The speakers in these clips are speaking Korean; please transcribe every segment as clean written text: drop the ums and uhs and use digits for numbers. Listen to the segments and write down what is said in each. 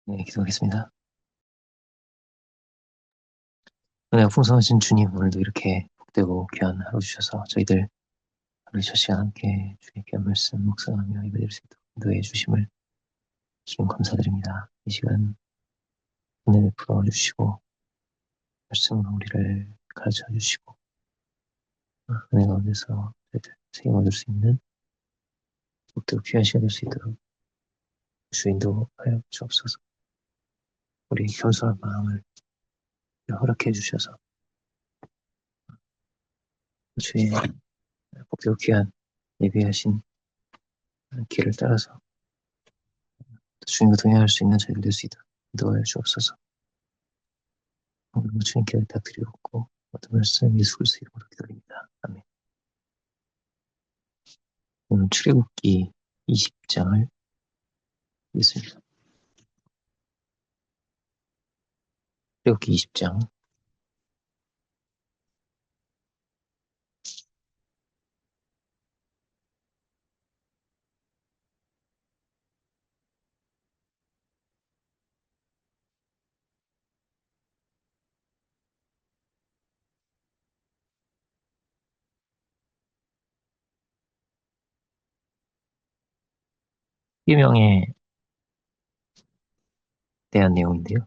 네, 기도하겠습니다. 은혜가 풍성하신 주님, 오늘도 이렇게 복되고 귀한 하루 주셔서 저희들 하루 첫 시간 함께 주의 귀한 말씀 묵상하며 예배드릴 수 있도록 인도해 주심을 주님 감사드립니다. 이 시간 은혜 베풀어 주시고 말씀으로 우리를 가르쳐 주시고 은혜 가운데서 저희들 세임 얻을 수 있는 복되고 귀한 시간 될 수 있도록 주 인도하여 주옵소서. 우리 겸손한 마음을 허락해 주셔서 주의 복되고 귀한 예비하신 길을 따라서 주님과 동행할 수 있는 저희들 될 수 있도록 인도하여 주옵소서. 오늘 주님께 부탁드리고 모든 말씀 예수 그리스도 이름으로 기도드립니다. 아멘. 오늘 출애굽기 20장을 읽겠습니다. 출애굽기 20장 1명에 대한 내용인데요.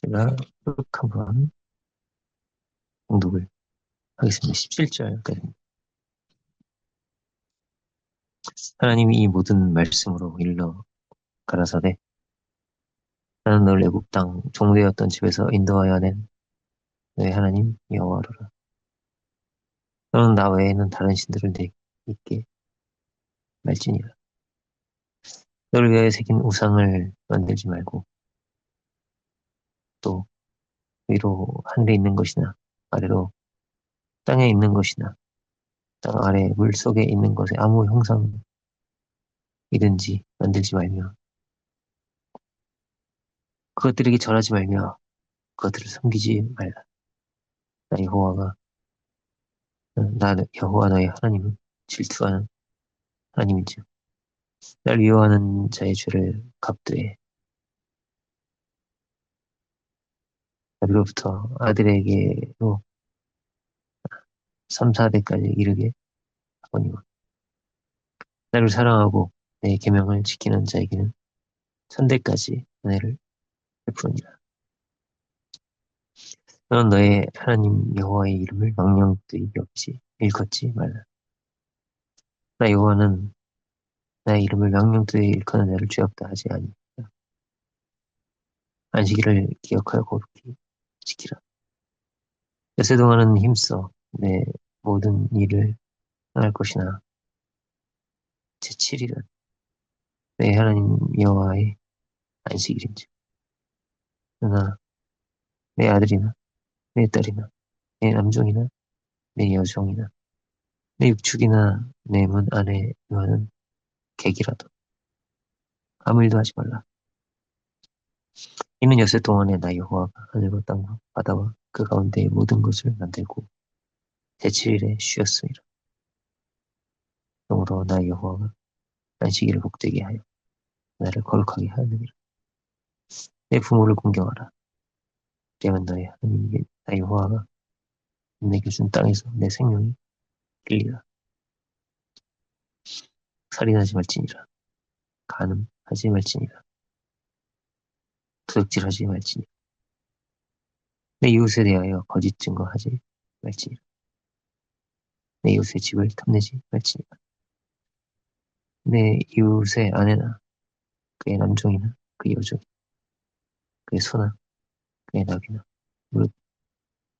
제가 쭉 한번 공독을 하겠습니다. 17절까지. 하나님이 이 모든 말씀으로 일러 가라사대 나는 너를 애굽 땅 종되었던 집에서 인도하여 낸 너의 하나님 여호와로라. 너는 나 외에는 다른 신들을 내게 말지니라. 너를 위하여 새긴 우상을 만들지 말고 또 위로 하늘에 있는 것이나 아래로 땅에 있는 것이나 땅 아래 물 속에 있는 것에 아무 형상이든지 만들지 말며 그것들에게 절하지 말며 그것들을 섬기지 말라. 나 여호와가 나 여호와 너의 하나님은 질투하는 하나님인즉 날 미워하는 자의 죄를 갚되 아비로부터 아들에게로 3, 4대까지 이르게 하거니와 나를 사랑하고 내 계명을 지키는 자에게는 천대까지 은혜를 베푸니라. 너는 너의 하나님 여호와의 이름을 망령되이 여기지 일컫지 말라. 나 여호와는 나의 이름을 망령되이 일컫는 자를 죄없다 하지 아니하라. 안식일을 기억하여 거룩히 지키라. 엿새 동안은 힘써 내 모든 일을 행할 것이나 제7일은 내 하나님 여호와의 안식일인즉 그러나 내 아들이나 내 딸이나 내 남종이나 내 여종이나 내 육축이나 내 문 안에 거하는 객이라도 아무 일도 하지 말라. 이는 엿새 동안에 나 여호와가 하늘과 땅과 바다와 그 가운데의 모든 것을 만들고 제7일에 쉬었음이라. 그러므로 나 여호와가 안식일을 복되게 하여 나를 거룩하게 하느니라. 내 부모를 공경하라. 그리하면 너의 하나님 나 여호와가 내게 준 땅에서 내 생명이 길리라. 살인하지 말지니라. 간음하지 말지니라. 도둑질하지 말지니라. 내 이웃에 대하여 거짓 증거하지 말지니라. 내 이웃의 집을 탐내지 말지니라. 내 이웃의 아내나 그의 남종이나 그의 여종, 그의 소나 그의 나귀나 무릇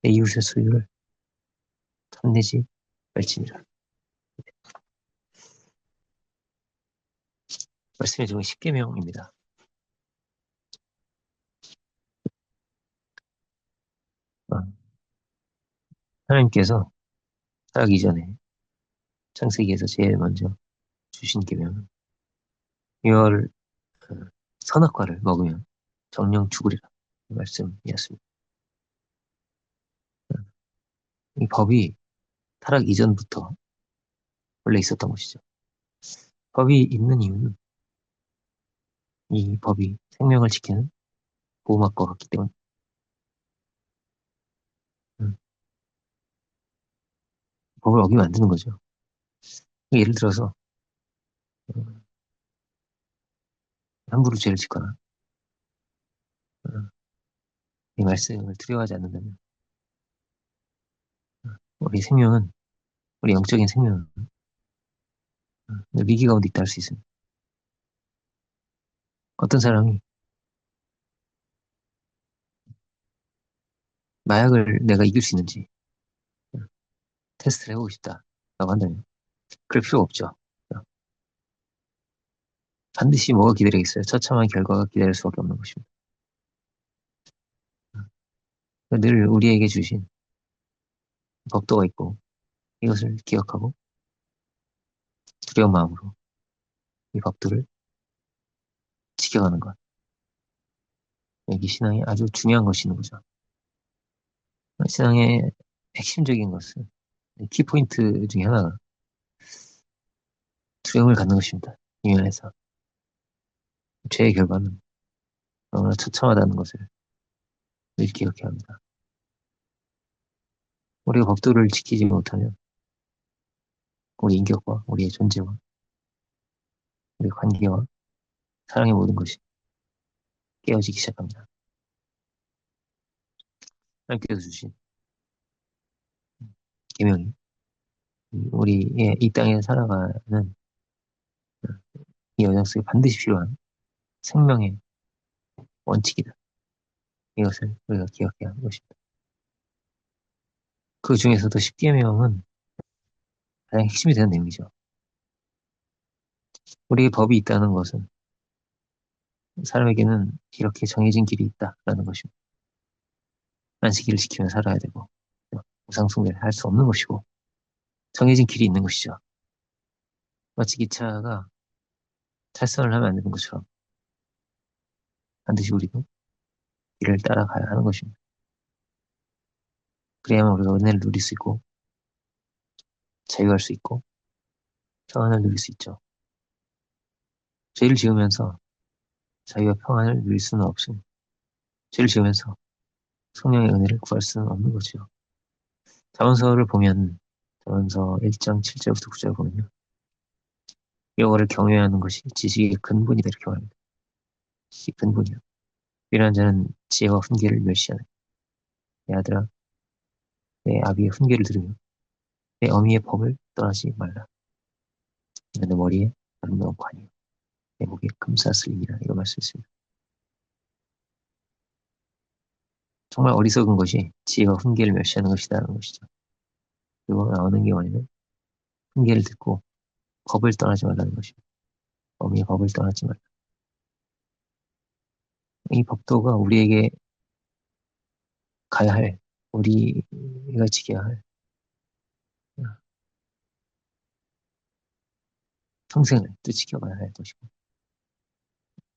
내 이웃의 소유를 탐내지 말지니라. 말씀의 제목이 십계명입니다. 하나님께서 타락 이전에 창세기에서 제일 먼저 주신 계명은 이월 선악과를 먹으면 정령 죽으리라 말씀이었습니다. 이 법이 타락 이전부터 원래 있었던 것이죠. 법이 있는 이유는 이 법이 생명을 지키는 보호막과 같기 때문에. 음, 법을 어기면 안 되는 거죠. 예를 들어서 음, 함부로 죄를 짓거나 음, 이 말씀을 두려워하지 않는다면 우리 생명은 우리 영적인 생명은 위기 가운데 있다 할 수 있습니다. 어떤 사람이 마약을 내가 이길 수 있는지 음, 테스트를 해보고 싶다라고 한다면 그럴 필요 없죠. 반드시 뭐가 기다리겠어요? 처참한 결과가 기다릴 수밖에 없는 것입니다. 늘 우리에게 주신 법도가 있고 이것을 기억하고 두려운 마음으로 이 법도를 지켜가는 것. 여기 신앙이 아주 중요한 것이 있는 거죠. 신앙의 핵심적인 것은 키포인트 중에 하나가 두려움을 갖는 것입니다. 이 면에서 죄의 결과는 너무나 처참하다는 것을 늘 기억해야 합니다. 우리가 법도를 지키지 못하면 우리 인격과 우리의 존재와 우리 관계와 사랑의 모든 것이 깨어지기 시작합니다. 하나님께서 주신 계명이 우리의 이 땅에 살아가는 이 여정 속에 반드시 필요한 생명의 원칙이다. 이것을 우리가 기억해야 하는 것입니다. 그 중에서도 십계명은 가장 핵심이 되는 내용이죠. 우리의 법이 있다는 것은 사람에게는 이렇게 정해진 길이 있다라는 것입니다. 안식일을 지키며 살아야 되고 우상 숭배를 할 수 없는 것이고 정해진 길이 있는 것이죠. 마치 기차가 탈선을 하면 안 되는 것처럼 반드시 우리도 길을 따라가야 하는 것입니다. 그래야만 우리가 은혜를 누릴 수 있고 자유할 수 있고 평안을 누릴 수 있죠. 죄를 지으면서 자유와 평안을 누릴 수는 없습니다. 죄를 지으면서 성령의 은혜를 구할 수는 없는 거죠. 잠언서를 보면 잠언서 1장 7절부터 9절 보면요. 여호와를 경외하는 것이 지식의 근본이다 이렇게 말합니다. 지식의 근본이요. 미련한 자는 지혜와 훈계를 멸시하는 내 아들아 내 아비의 훈계를 들으며 내 어미의 법을 떠나지 말라. 내 머리에 아름다운 관이요 내 목에 금사슬이니라 이거 말씀했습니다. 정말 어리석은 것이 지혜와 훈계를 멸시하는 것이다라는 것이죠. 그리고 나오는 게 뭐냐면 훈계를 듣고 법을 떠나지 말라는 것입니다. 어미의 법을 떠나지 말라. 이 법도가 우리에게 가야 할, 우리가 지켜야 할 평생을 또 지켜가야 할 것이고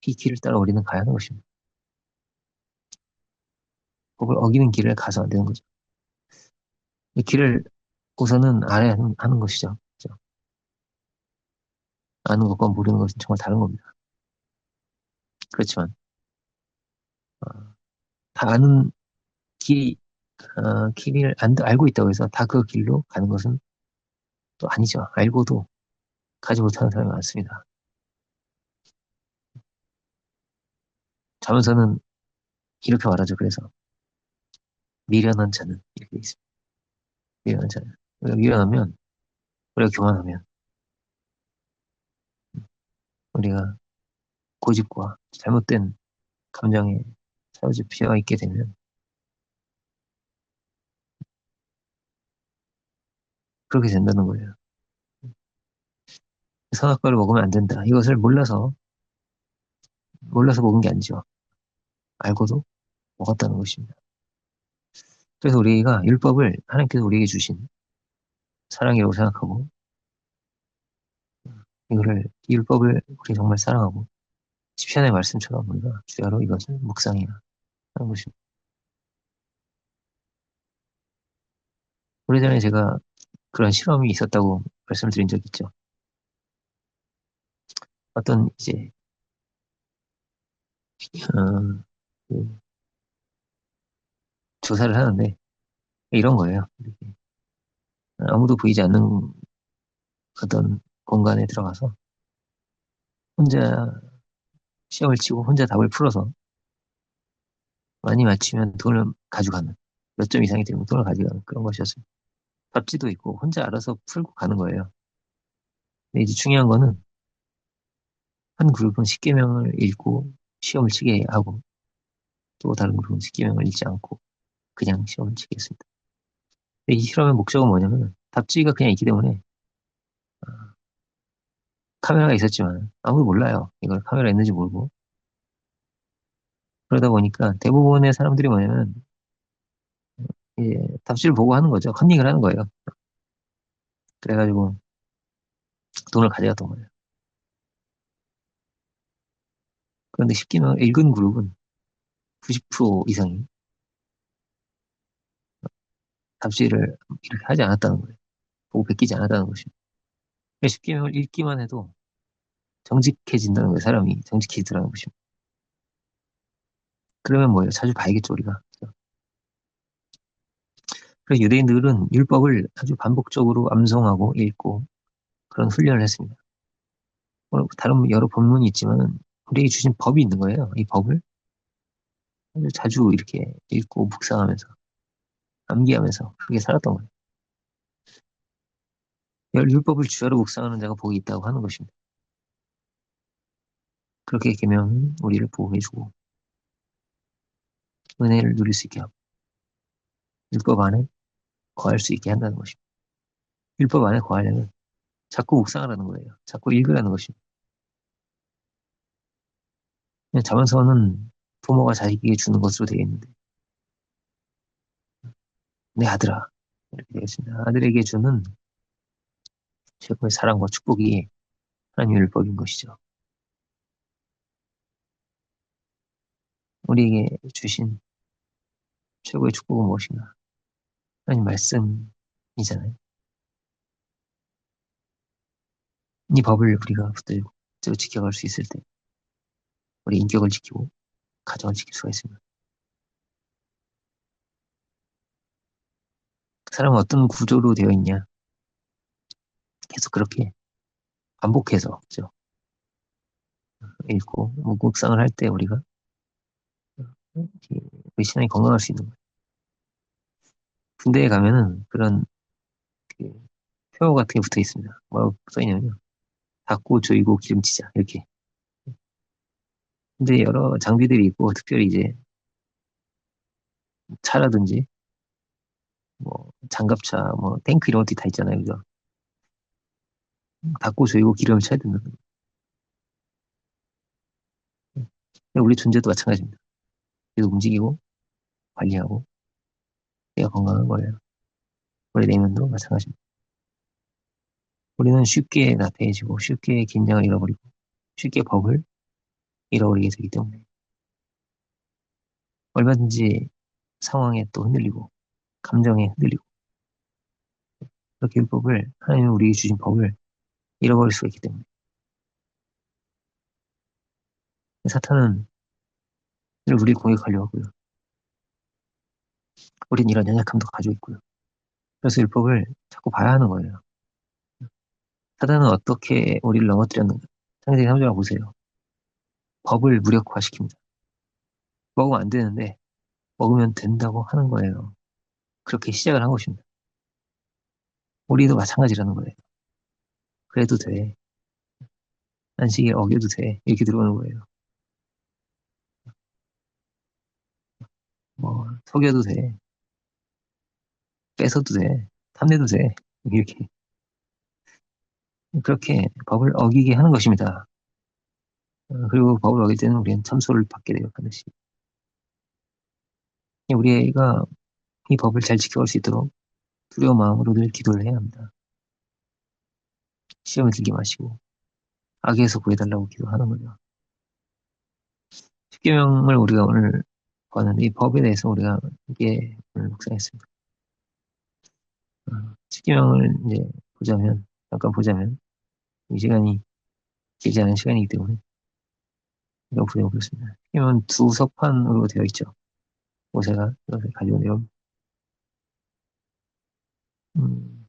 이 길을 따라 우리는 가야 하는 것입니다. 법을 어기는 길을 가서 안 되는 거죠. 이 길을 우선은 알아야 하는 것이죠. 그죠? 아는 것과 모르는 것은 정말 다른 겁니다. 그렇지만 어, 다 아는 길이 길을 알고 있다고 해서 다 그 길로 가는 것은 또 아니죠. 알고도 가지 못하는 사람이 많습니다. 자문서는 이렇게 말하죠. 그래서 미련한 자는 이렇게 있습니다. 미련한 자는 우리가 미련하면 우리가 교만하면 우리가 고집과 잘못된 감정에 사로잡혀 있게 되면 그렇게 된다는 거예요. 선악과를 먹으면 안 된다. 이것을 몰라서 먹은 게 아니죠. 알고도 먹었다는 것입니다. 그래서 우리가 율법을 하나님께서 우리에게 주신 사랑이라고 생각하고 이 율법을 우리 정말 사랑하고 십시안의 말씀처럼 우리가 주야로 이것을 묵상해야 하는 것입니다. 오래전에 제가 그런 실험이 있었다고 말씀을 드린 적 있죠. 어떤 이제 어, 그 조사를 하는데 이런 거예요. 이렇게 아무도 보이지 않는 어떤 공간에 들어가서 혼자 시험을 치고 혼자 답을 풀어서 많이 맞추면 돈을 가져가는 몇 점 이상이 되면 돈을 가져가는 그런 것이었어요. 답지도 있고 혼자 알아서 풀고 가는 거예요. 근데 이제 중요한 거는 한 그룹은 10개명을 읽고 시험을 치게 하고 또 다른 그룹은 10개명을 읽지 않고 그냥 시험을 치게 했습니다. 근데 이 실험의 목적은 뭐냐면 답지가 그냥 있기 때문에 카메라가 있었지만 아무도 몰라요. 이걸 카메라 있는지 모르고 그러다 보니까 대부분의 사람들이 뭐냐면 이제 답지를 보고 하는 거죠. 컨닝을 하는 거예요. 그래가지고 돈을 가져갔던 거예요. 그런데 10개명을 읽은 그룹은 90% 이상이 답지를 이렇게 하지 않았다는 거예요. 보고 베끼지 않았다는 것이죠. 10개명을 읽기만 해도 정직해진다는 거예요. 사람이 정직해지더라는 것이죠. 그러면 뭐예요? 자주 봐야겠죠, 우리가. 그래서 유대인들은 율법을 아주 반복적으로 암송하고 읽고 그런 훈련을 했습니다. 다른 여러 본문이 있지만 우리에게 주신 법이 있는 거예요. 이 법을 아주 자주 이렇게 읽고 묵상하면서 암기하면서 그렇게 살았던 거예요. 율법을 주야로 묵상하는 자가 복이 있다고 하는 것입니다. 그렇게 계명은 우리를 보호해주고 은혜를 누릴 수 있게 하고 율법 안에 거할 수 있게 한다는 것입니다. 율법 안에 거하려면 자꾸 묵상하라는 거예요. 자꾸 읽으라는 것입니다. 자문서는 부모가 자식에게 주는 것으로 되어 있는데 내 아들아 이렇게 되어 있습니다. 아들에게 주는 최고의 사랑과 축복이 하나님의 율법인 것이죠. 우리에게 주신 최고의 축복은 무엇인가? 하나님 말씀이잖아요. 이 법을 우리가 붙들고 지켜갈 수 있을 때 우리 인격을 지키고 가정을 지킬 수가 있습니다. 사람은 어떤 구조로 되어 있냐? 계속 그렇게 반복해서 그죠? 읽고 묵상을 할 때 우리가 우리 신앙이 건강할 수 있는 거예요. 군대에 가면은 그런 그 표 같은 게 붙어 있습니다. 뭐라고 써 있냐면요. 닦고 조이고 기름치자 이렇게. 근데 여러 장비들이 있고 특별히 이제 차라든지 뭐 장갑차, 뭐 탱크 이런 것들이 다 있잖아요, 그죠? 닦고 조이고 기름을 쳐야 된다는 거예요. 우리 존재도 마찬가지입니다. 계속 움직이고 관리하고 내가 건강한 거예요. 우리 내면도 마찬가지입니다. 우리는 쉽게 나태해지고 쉽게 긴장을 잃어버리고 쉽게 법을 잃어버리게 되기 때문에 얼마든지 상황에 또 흔들리고 감정에 흔들리고 그렇게 율법을 하나님이 우리에게 주신 법을 잃어버릴 수가 있기 때문에 사탄은 늘 우리를 공격하려고 하고요. 우린 이런 연약함도 가지고 있고요. 그래서 율법을 자꾸 봐야 하는 거예요. 사탄은 어떻게 우리를 넘어뜨렸는가? 창세기 3절 보세요. 법을 무력화시킵니다. 먹으면 안 되는데 먹으면 된다고 하는 거예요. 그렇게 시작을 한 것입니다. 우리도 마찬가지라는 거예요. 그래도 돼. 안식일 어겨도 돼. 이렇게 들어오는 거예요. 뭐 속여도 돼. 뺏어도 돼. 탐내도 돼. 이렇게 그렇게 법을 어기게 하는 것입니다. 그리고 법을 어길 때는 우리는 참소를 받게 되어 반드시. 우리가 이 법을 잘 지켜갈 수 있도록 두려운 마음으로 늘 기도를 해야 합니다. 시험에 들게 마시고 악에서 구해달라고 기도하는 거죠. 십계명을 우리가 오늘 봤는데 이 법에 대해서 우리가 함께 오늘 묵상했습니다. 십계명을 이제 잠깐 보자면 이 시간이 길지 않은 시간이기 때문에 오프되고 그렇습니다. 이면 두 석판으로 되어 있죠. 모세가 이것을 가지고 내려. 음,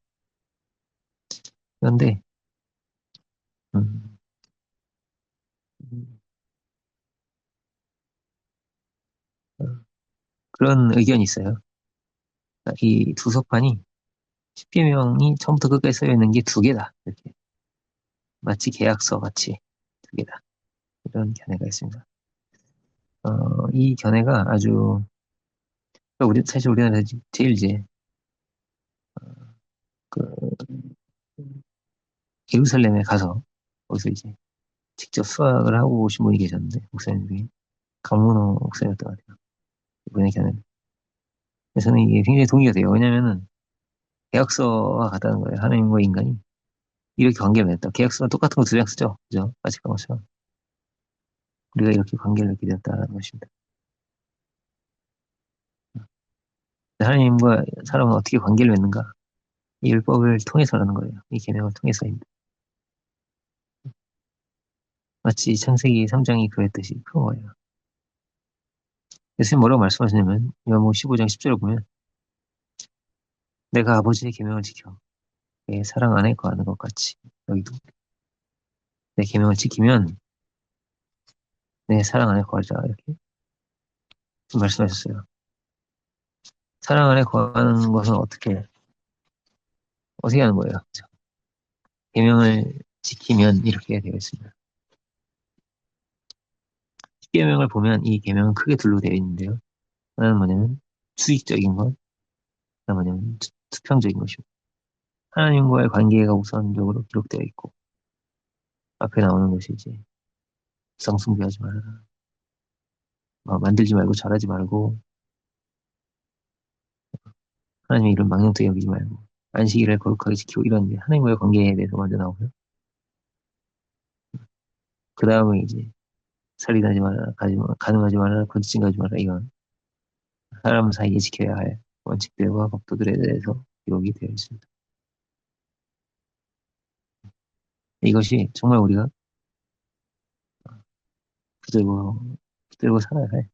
그런데 음, 음, 어, 그런 의견이 있어요. 이 두 석판이 십계명이 처음부터 끝까지 써 있는 게 두 개다. 이렇게 마치 계약서 같이 두 개다. 이런 견해가 있습니다. 이 견해가 아주 사실 우리나라에서 제일 이제 그 예루살렘에 가서 거기서 이제 직접 수학을 하고 오신 분이 계셨는데 목사님 중에 강문호 목사님이었던 것 같아요. 이분의 견해. 그래서 저는 이게 굉장히 동의가 돼요. 왜냐면은 계약서와 같다는 거예요. 하나님과 인간이 이렇게 관계를 맺었다. 계약서는 똑같은 거 두 장 쓰죠. 그죠? 까짓 것처럼. 우리가 이렇게 관계를 맺게 되었다는 것입니다. 하나님과 사람은 어떻게 관계를 맺는가? 이 율법을 통해서라는 거예요. 이 계명을 통해서입니다. 마치 창세기 3장이 그랬듯이 그런 거예요. 예수님 뭐라고 말씀하시냐면 요한복음 15장 10절을 보면 내가 아버지의 계명을 지켜 내 사랑 안에 거하는 것 같이 너희도 내 계명을 지키면 내 사랑 안에 거하자 이렇게 말씀하셨어요. 사랑 안에 거하는 것은 어떻게 하는 거예요? 계명을 지키면 이렇게 되어 있습니다. 십계명을 보면 이 계명은 크게 둘로 되어 있는데요. 하나는 뭐냐면 수익적인 것, 하나 뭐냐면 수평적인 것이고 하나님과의 관계가 우선적으로 기록되어 있고 앞에 나오는 것이 이제 우상 숭배하지 말아라. 만들지 말고 잘하지 말고 하나님의 이름 망령되이 여기지 말고 안식일을 거룩하게 지키고 이런 하나님과의 관계에 대해서 먼저 나오고요. 그 다음에 이제 살인하지 말아라, 가늠하지 말아라, 거짓증가하지 말아라 이건 사람 사이에 지켜야 할 원칙들과 법도들에 대해서 기록이 되어 있습니다. 이것이 정말 우리가 붙들고 붙들고 살아야 할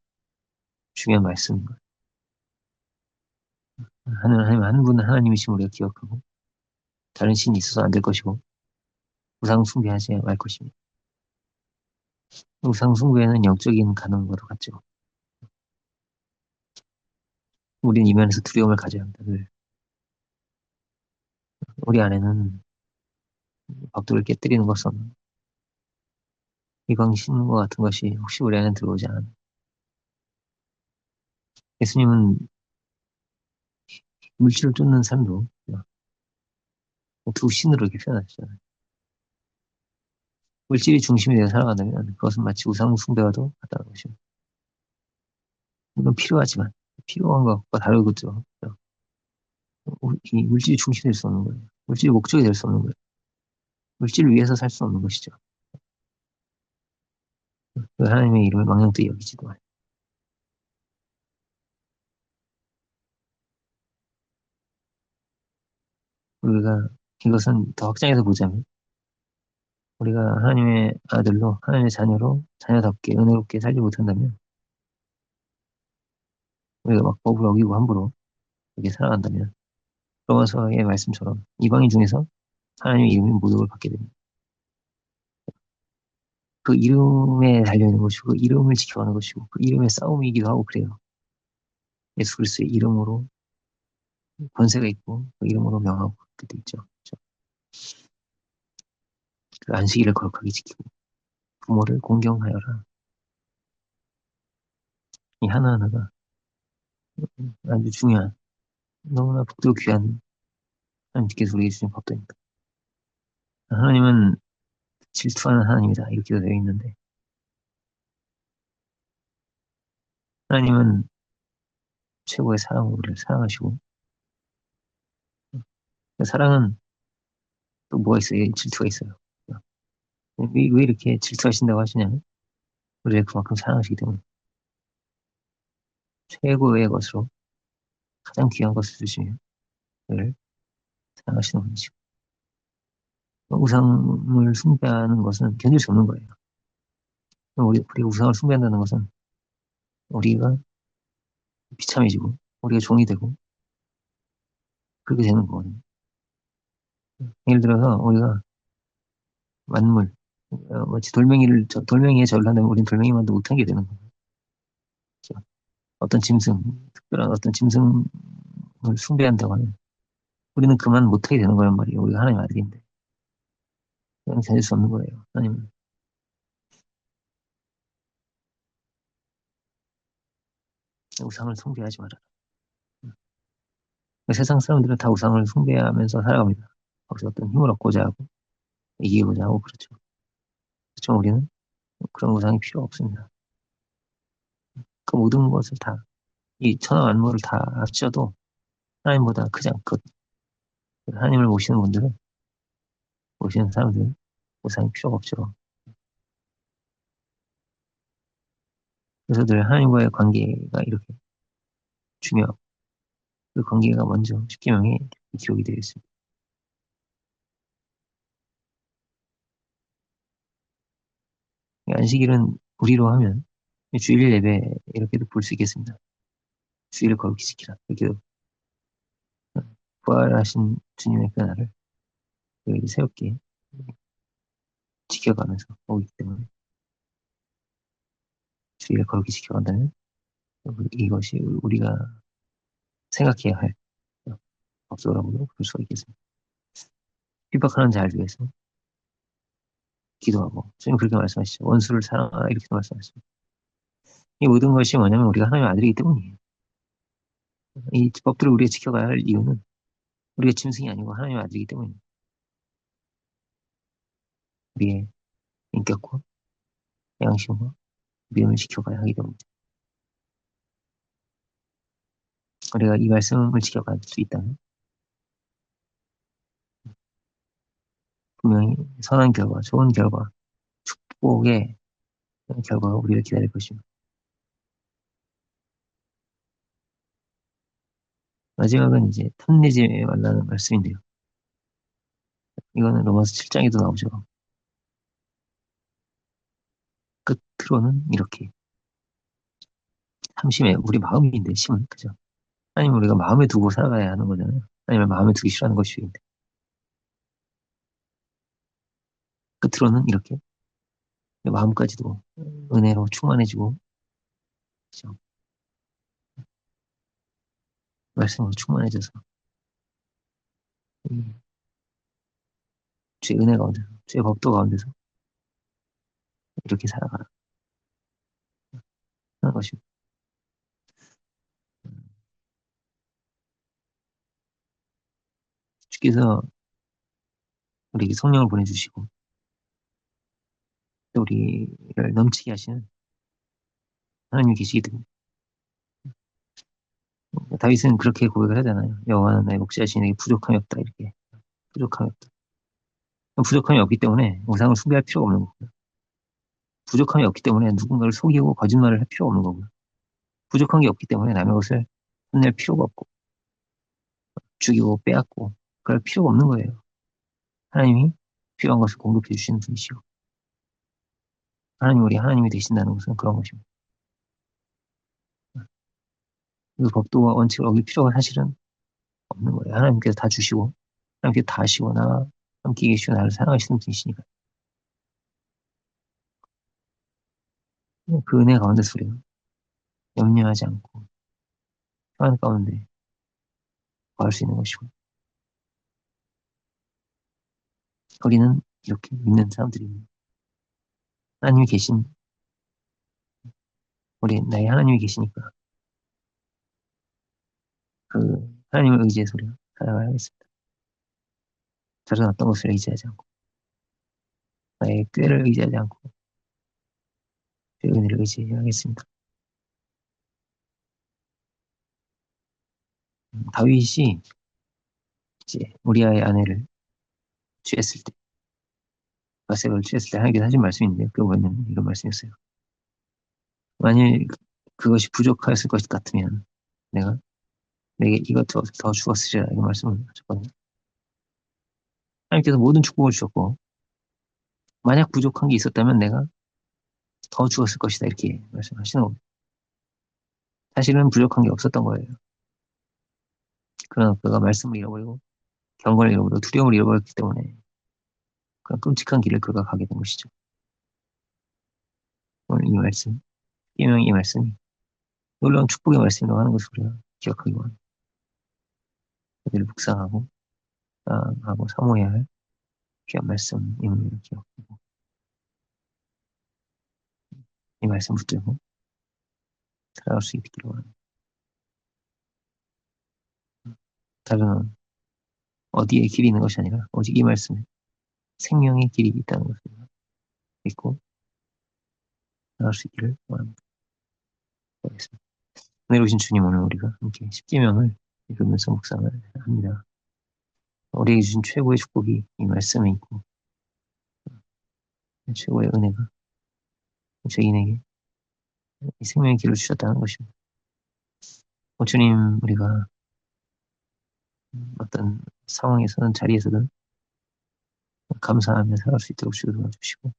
중요한 말씀인 거예요. 하나님 한 분은 하나님이신 우리가 기억하고 다른 신이 있어서 안 될 것이고 우상 숭배하지 말 것입니다. 우상 숭배는 영적인 가능과도 같죠. 우리는 이 면에서 두려움을 가져야 합니다. 늘. 우리 안에는 법도를 깨뜨리는 것은 이방 신과 같은 것이 혹시 우리 안에 들어오지 않아. 예수님은 물질을 쫓는 삶도 두 신으로 이렇게 표현하시잖아요. 물질이 중심이 되어 살아간다면 그것은 마치 우상 숭배와도 같다는 것입니다. 물론 필요하지만 필요한 것과 다르겠죠. 이 물질이 중심이 될 수 없는 거예요. 물질이 목적이 될 수 없는 거예요. 물질을 위해서 살 수 없는 것이죠. 그 하나님의 이름을 망령되이 여기지도 말아요. 우리가 이것은 더 확장해서 보자면 우리가 하나님의 아들로 하나님의 자녀로 자녀답게 은혜롭게 살지 못한다면 우리가 막 법을 어기고 함부로 이렇게 살아간다면 로마서의 말씀처럼 이방인 중에서 하나님의 이름이 모독을 받게 됩니다. 그 이름에 달려있는 것이고 그 이름을 지켜가는 것이고 그 이름의 싸움이기도 하고 그래요. 예수 그리스도의 이름으로 권세가 있고 그 이름으로 명하고 그렇게 돼 있죠. 그렇죠? 그 안식일을 거룩하게 지키고 부모를 공경하여라. 이 하나하나가 아주 중요한 너무나 복되고 귀한 하나님께서 우리에게 주신 법도입니다. 하나님은 질투하는 하나님이다 이렇게 되어 있는데 하나님은 최고의 사랑으로 우리를 사랑하시고 그 사랑은 또 뭐가 있어요? 질투가 있어요. 왜 이렇게 질투하신다고 하시냐면 우리를 그만큼 사랑하시기 때문에 최고의 것으로 가장 귀한 것을 주시며 우리를 사랑하시는 분이시고 우상을 숭배하는 것은 견딜 수 없는 거예요. 우리가 우상을 숭배한다는 것은 우리가 비참해지고, 우리가 종이 되고, 그렇게 되는 거거든요. 예를 들어서 우리가 만물, 마치 돌멩이에 절을 한다면 우리는 돌멩이만도 못한 게 되는 거예요. 그렇죠? 어떤 짐승, 특별한 어떤 짐승을 숭배한다고 하면 우리는 그만 못하게 되는 거란 말이에요. 우리가 하나님 아들인데. 그건 견딜 수 없는 거예요. 하나님은 우상을 숭배하지 말아라. 세상 사람들은 다 우상을 숭배하면서 살아갑니다. 거기서 어떤 힘을 얻고자 하고, 이기고자 하고, 그렇죠. 그렇죠. 우리는 그런 우상이 필요 없습니다. 그 모든 것을 다, 이 천하 만물을 다 합쳐도 하나님보다 크지 않거든요. 하나님을 모시는 사람들은 우상이 필요가 없죠. 그래서 늘 하나님과의 관계가 이렇게 중요하고, 그 관계가 먼저 십계명에 기록이 되어 있습니다. 안식일은 우리로 하면 주일 예배 이렇게도 볼 수 있겠습니다. 주일을 거룩히 지키라. 이렇게도 부활하신 주님의 그 날을 새롭게 지켜가면서 오기 때문에 주일을 거룩히 지켜간다면 이것이 우리가 생각해야 할 법도라고도 볼 수가 있겠습니다. 핍박하는 자를 위해서 기도하고 주님 그렇게 말씀하시죠. 원수를 사랑하라 이렇게 말씀하시죠. 이 모든 것이 뭐냐면 우리가 하나님의 아들이기 때문이에요. 이 법들을 우리가 지켜가야 할 이유는 우리가 짐승이 아니고 하나님의 아들이기 때문입니다. 우리의 인격과 양심과 믿음을 지켜가야 하기 때문입니다. 우리가 이 말씀을 지켜갈 수 있다면 분명히 선한 결과, 좋은 결과, 축복의 결과가 우리를 기다릴 것입니다. 마지막은 이제 탐내지 말라는 말씀인데요. 이거는 로마서 7장에도 나오죠. 끝으로는 이렇게 탐심에 우리 마음인데 심은 그죠? 하나님 우리가 마음에 두고 살아가야 하는 거잖아요. 하나님을 마음에 두기 싫어하는 것이 인데 끝으로는 이렇게 마음까지도 은혜로 충만해지고 그죠? 말씀으로 충만해져서 이 주의 은혜 가운데서 주의 법도 가운데서 이렇게 살아가라 하는 것입니다. 주께서 우리에게 성령을 보내주시고 또 우리를 넘치게 하시는 하나님이 계시기 때문에 다윗은 그렇게 고백을 하잖아요. 여호와는 나의 목자시니 내게 부족함이 없다 이렇게 부족함이 없다. 부족함이 없기 때문에 우상을 숭배할 필요가 없는 거고요. 부족함이 없기 때문에 누군가를 속이고 거짓말을 할 필요가 없는 거고요. 부족한 게 없기 때문에 남의 것을 혼낼 필요가 없고 죽이고 빼앗고 그럴 필요가 없는 거예요. 하나님이 필요한 것을 공급해 주시는 분이시고 하나님 우리 하나님이 되신다는 것은 그런 것입니다. 그 법도와 원칙을 어길 필요가 사실은 없는 거예요. 하나님께서 다 주시고 하나님께서 다 하시고 나 함께 계시고 나를 사랑하시는 분이시니까 그 은혜 가운데서 우리가 염려하지 않고 평안 가운데 거할 수 있는 것이고 우리는 이렇게 믿는 사람들입니다. 하나님이 계신 우리 나의 하나님이 계시니까 그 하나님을 의지해서 우리가 살아가야겠습니다. 다른 어떤 것을 의지하지 않고 나의 꾀를 의지하지 않고 그 은혜를 의지해야겠습니다. 다윗이 이제 우리아의 아내를 취했을 때 바세바를 취했을 때 하나님께서 하신 말씀인데요. 그 뭐냐면 이런 말씀이었어요. 만일 그것이 부족하였을 것 같으면 내가 내게 이것 더 주었으리라 이런 말씀을 하셨거든요. 하나님께서 모든 축복을 주셨고 만약 부족한 게 있었다면 내가 더 주었을 것이다. 이렇게 말씀하시는 겁니다. 사실은 부족한 게 없었던 거예요. 그러나 그가 말씀을 잃어버리고 경건을 잃어버리고 두려움을 잃어버렸기 때문에 그런 끔찍한 길을 그가 가게 된 것이죠. 오늘 이 말씀, 이명이 이 말씀이 놀라운 축복의 말씀이라고 하는 것을 우리가 기억하기 바랍니다. 그들을 묵상하고 하고 사모해야 할 귀한 말씀임을 기억하고 이 말씀 붙들고 살아갈 수 있기를 바랍니다. 다른 어디에 길이 있는 것이 아니라 오직 이 말씀에 생명의 길이 있다는 것을 믿고 살아갈 수 있기를 바랍니다. 하겠습니다. 오늘 오신 주님, 오늘 우리가 함께 십계명을 읽으면서 묵상을 합니다. 우리에게 주신 최고의 축복이 이 말씀에 있고 최고의 은혜가 죄인에게 이 생명의 길을 주셨다는 것입니다. 주님, 우리가 어떤 상황에서는 자리에서든 감사하며 살아갈 수 있도록 주도 주시고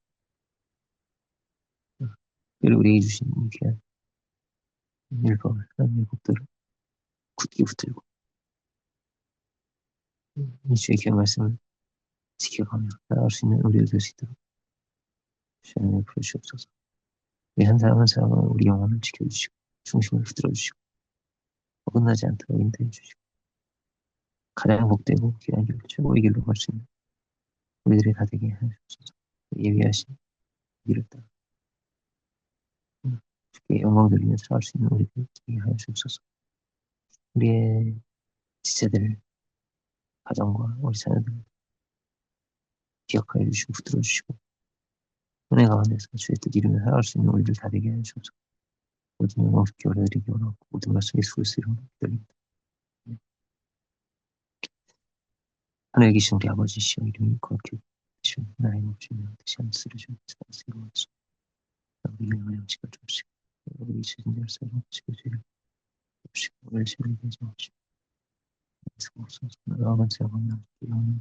그리고 우리에게 주신 귀한 율법을 하나님의 법들을 굳게 붙들고 이 주의 귀한 말씀을 지켜가며 살아갈 수 있는 우리가 될 수 있도록 주님을 부르시옵소서. 우리 한 사람 한 사람은 우리 영혼을 지켜주시고 중심을 붙들어주시고 어긋나지 않도록 인도해 주시고 가장 복되고 귀한 길, 최고의 길로 갈 수 있는 우리들이 다 되게 하옵소서. 예비하신 길을 따라 주께 영광 돌리며 살아갈 수 있는 우리들 되게 하옵소서. 우리의 지체들, 가정과 우리 자녀들 기억하여 주시고 붙들어 주시고 은혜 가운데서 주의 뜻 이루며 살아갈 수 있는 우리들 다 되게 하옵소서. 모든 영광 주께 올려드리기 원하고 모든 말씀 예수 그리스도 이름으로 기도드립니다. 하늘에 계신 우리 아버지시여 이름이 거룩히 되시오 나의 없으며 뜻이 않으시주시옵소서. 우리의 영향치가 주옵시고 우리 죄진 자를 사용하시고 죄를 주옵시고 우리를 시험에 대지 마시고 성옵소서 나아간 자가 영원히 영원히